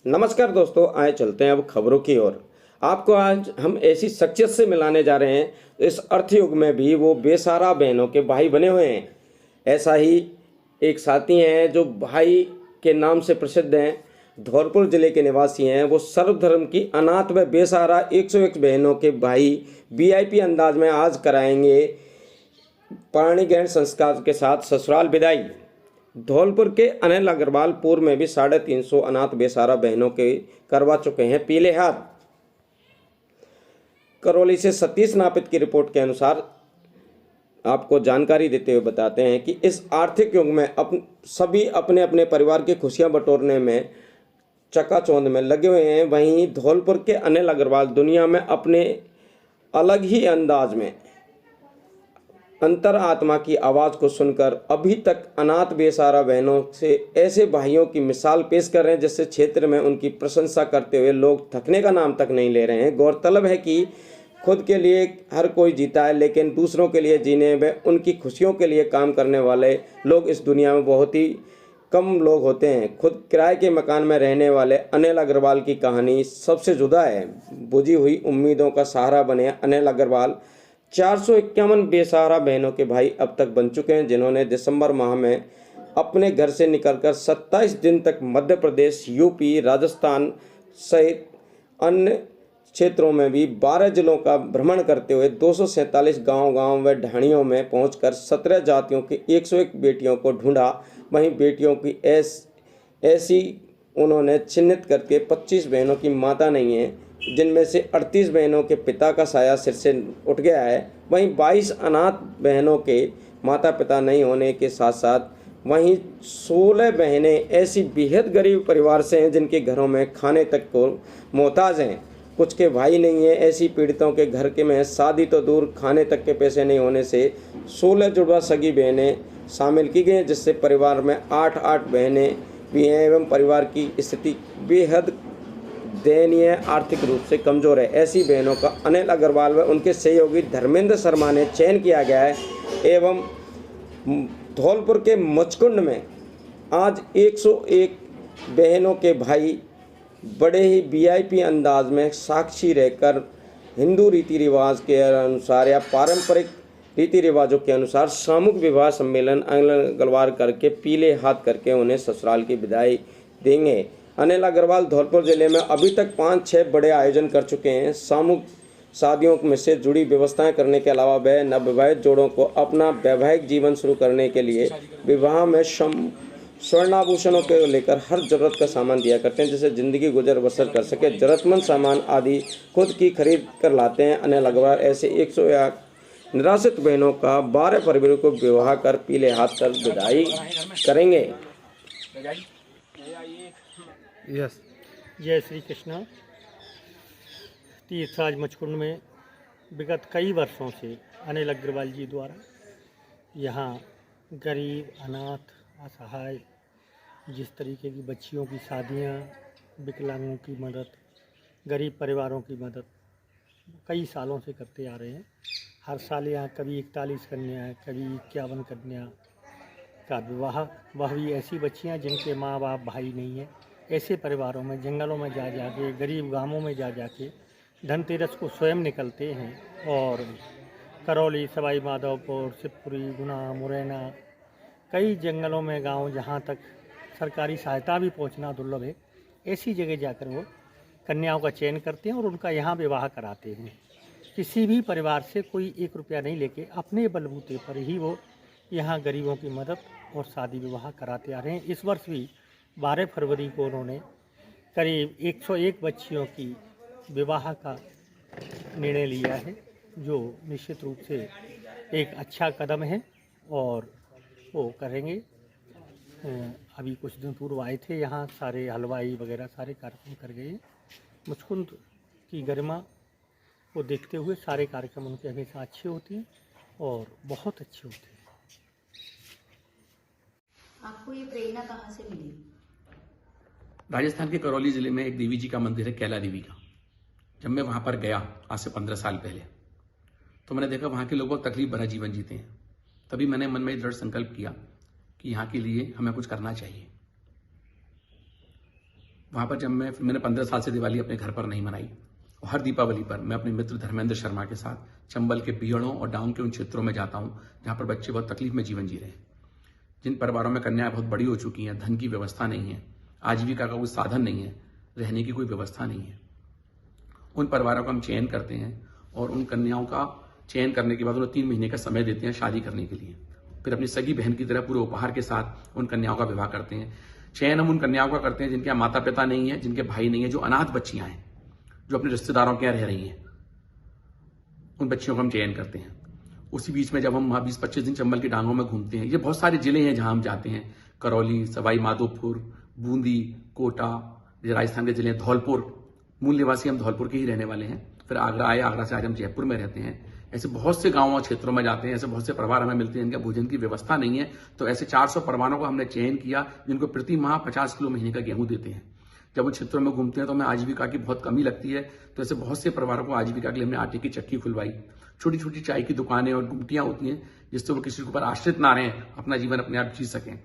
नमस्कार दोस्तों, आए चलते हैं अब खबरों की ओर। आपको आज हम ऐसी शख्सियत से मिलाने जा रहे हैं, इस अर्थ युग में भी वो बेसहारा बहनों के भाई बने हुए हैं। ऐसा ही एक साथी हैं जो भाई के नाम से प्रसिद्ध हैं, धौलपुर जिले के निवासी हैं। वो सर्वधर्म की अनाथ व बेसहारा 101 बहनों के भाई वीआईपी अंदाज में आज कराएंगे पाणी ग्रहण संस्कार के साथ ससुराल विदाई। धौलपुर के अनिल अग्रवाल पूर्व में भी 350 अनाथ बेसहारा बहनों के करवा चुके हैं पीले हाथ। करौली से सतीश नापित की रिपोर्ट के अनुसार आपको जानकारी देते हुए बताते हैं कि इस आर्थिक युग में सभी अपने अपने परिवार की खुशियां बटोरने में चकाचौंध में लगे हुए हैं। वहीं धौलपुर के अनिल अग्रवाल दुनिया में अपने अलग ही अंदाज में अंतर आत्मा की आवाज़ को सुनकर अभी तक अनाथ बेसहारा बहनों से ऐसे भाइयों की मिसाल पेश कर रहे हैं जिससे क्षेत्र में उनकी प्रशंसा करते हुए लोग थकने का नाम तक नहीं ले रहे हैं। गौरतलब है कि खुद के लिए हर कोई जीता है, लेकिन दूसरों के लिए जीने व उनकी खुशियों के लिए काम करने वाले लोग इस दुनिया में बहुत ही कम लोग होते हैं। खुद किराए के मकान में रहने वाले अनिल अग्रवाल की कहानी सबसे जुदा है। बुझी हुई उम्मीदों का सहारा बने अनिल अग्रवाल 451 बेसहारा बहनों के भाई अब तक बन चुके हैं, जिन्होंने दिसंबर माह में अपने घर से निकलकर 27 दिन तक मध्य प्रदेश, यूपी, राजस्थान सहित अन्य क्षेत्रों में भी 12 जिलों का भ्रमण करते हुए 247 गांव व ढाणियों में पहुंचकर 17 जातियों की 101 बेटियों को ढूंढा। वहीं बेटियों की ऐसी उन्होंने चिन्हित करके 25 बहनों की माता नहीं है, जिनमें से 38 बहनों के पिता का साया सिर से उठ गया है। वहीं 22 अनाथ बहनों के माता पिता नहीं होने के साथ साथ वहीं 16 बहनें ऐसी बेहद गरीब परिवार से हैं जिनके घरों में खाने तक को मोहताज हैं। कुछ के भाई नहीं है। ऐसी पीड़ितों के घर के में शादी तो दूर, खाने तक के पैसे नहीं होने से 16 जुड़वा सगी बहनें शामिल की गई, जिससे परिवार में 8 बहनें भी हैं एवं परिवार की स्थिति बेहद दयनीय आर्थिक रूप से कमज़ोर है। ऐसी बहनों का अनिल अग्रवाल व उनके सहयोगी धर्मेंद्र शर्मा ने चयन किया गया है एवं धौलपुर के मचकुंड में आज 101 बहनों के भाई बड़े ही वीआईपी अंदाज में साक्षी रहकर हिंदू रीति रिवाज के अनुसार या पारंपरिक रीति रिवाजों के अनुसार सामूहिक विवाह सम्मेलन अग्रवाल करके पीले हाथ करके उन्हें ससुराल की विदाई देंगे। अनिल अग्रवाल धौलपुर जिले में अभी तक 5-6 बड़े आयोजन कर चुके हैं। सामूहिक शादियों में से जुड़ी व्यवस्थाएं करने के अलावा वह नवविवाहित जोड़ों को अपना वैवाहिक जीवन शुरू करने के लिए विवाह में स्वर्णाभूषणों को लेकर हर जरूरत का सामान दिया करते हैं, जिससे ज़िंदगी गुजर बसर कर सके। जरूरतमंद सामान आदि खुद की खरीद कर लाते हैं। अनिल अग्रवाल ऐसे 101 निराश्रित बहनों का 12 फरवरी को विवाह कर पीले हाथ कर विदाई करेंगे। यस, जय श्री कृष्ण। तीर्थराज मचकुंड में विगत कई वर्षों से अनिल अग्रवाल जी द्वारा यहाँ गरीब, अनाथ, असहाय, जिस तरीके की बच्चियों की शादियाँ, विकलांगों की मदद, गरीब परिवारों की मदद कई सालों से करते आ रहे हैं। हर साल यहाँ कभी 41 कन्या, कभी 51 कन्या का विवाह, वह भी ऐसी बच्चियाँ जिनके माँ बाप भाई नहीं है। ऐसे परिवारों में जंगलों में जा के, गरीब गांवों में जा के धनतेरस को स्वयं निकलते हैं और करौली, सवाई माधोपुर, शिवपुरी, गुना, मुरैना, कई जंगलों में गांव जहां तक सरकारी सहायता भी पहुंचना दुर्लभ है, ऐसी जगह जाकर वो कन्याओं का चयन करते हैं और उनका यहाँ विवाह कराते हैं। किसी भी परिवार से कोई 1 रुपया नहीं लेके अपने बलबूते पर ही वो यहाँ गरीबों की मदद और शादी विवाह कराते आ रहे हैं। इस वर्ष भी 12 फरवरी को उन्होंने करीब 101 बच्चियों की विवाह का निर्णय लिया है, जो निश्चित रूप से एक अच्छा कदम है और वो करेंगे। अभी कुछ दिन पूर्व आए थे यहाँ, सारे हलवाई वगैरह सारे कार्यक्रम कर गए। मुचकुंद की गरिमा को देखते हुए सारे कार्यक्रम उनके हमेशा अच्छे होते हैं और बहुत अच्छे होते हैं। आपको ये प्रेरणा कहाँ से मिली? राजस्थान के करौली जिले में एक देवी जी का मंदिर है, कैला देवी का। जब मैं वहां पर गया आज से 15 साल पहले, तो मैंने देखा वहां के लोग बहुत तकलीफ भरा जीवन जीते हैं। तभी मैंने मन में दृढ़ संकल्प किया कि यहाँ के लिए हमें कुछ करना चाहिए। वहां पर जब मैंने 15 साल से दिवाली अपने घर पर नहीं मनाई। हर दीपावली पर मैं अपने मित्र धर्मेंद्र शर्मा के साथ चंबल के बीहड़ों और डाउन के उन क्षेत्रों में जाता हूं जहां पर बच्चे बहुत तकलीफ में जीवन जी रहे हैं, जिन परिवारों में कन्याएं बहुत बड़ी हो चुकी हैं, धन की व्यवस्था नहीं है, आजीविका का कोई साधन नहीं है, रहने की कोई व्यवस्था नहीं है। उन परिवारों का हम चयन करते हैं और उन कन्याओं का चयन करने के बाद उन्हें 3 महीने का समय देते हैं शादी करने के लिए। फिर अपनी सगी बहन की तरह पूरे उपहार के साथ उन कन्याओं का विवाह करते हैं। चयन हम उन कन्याओं का करते हैं जिनके माता पिता नहीं है, जिनके भाई नहीं है, जो अनाथ बच्चियां हैं, जो अपने रिश्तेदारों के यहाँ रह रही हैं, उन बच्चियों का हम चयन करते हैं। उसी बीच में जब हम 20-25 दिन चंबल की डांगों में घूमते हैं, ये बहुत सारे जिले हैं जहां हम जाते हैं, करौली, सवाई माधोपुर, बूंदी, कोटा, राजस्थान के जिले धौलपुर, मूल निवासी हम धौलपुर के ही रहने वाले हैं। फिर आगरा आए, आगरा से आज हम जयपुर में रहते हैं। ऐसे बहुत से गांवों और क्षेत्रों में जाते हैं, ऐसे बहुत से परिवार हमें मिलते हैं जिनका भोजन की व्यवस्था नहीं है, तो ऐसे 400 परिवारों को हमने चयन किया जिनको प्रति माह 50 किलो महीने का गेहूं देते हैं। जब उन क्षेत्रों में घूमते हैं तो हमें आजीविका की बहुत कमी लगती है, तो ऐसे बहुत से परिवारों को आजीविका के लिए हमने आटे की चक्की खुलवाई, छोटी छोटी चाय की दुकानें और गुमटियां होती हैं जिससे वो किसी के ऊपर आश्रित ना रहें, अपना जीवन अपने आप जी सकें।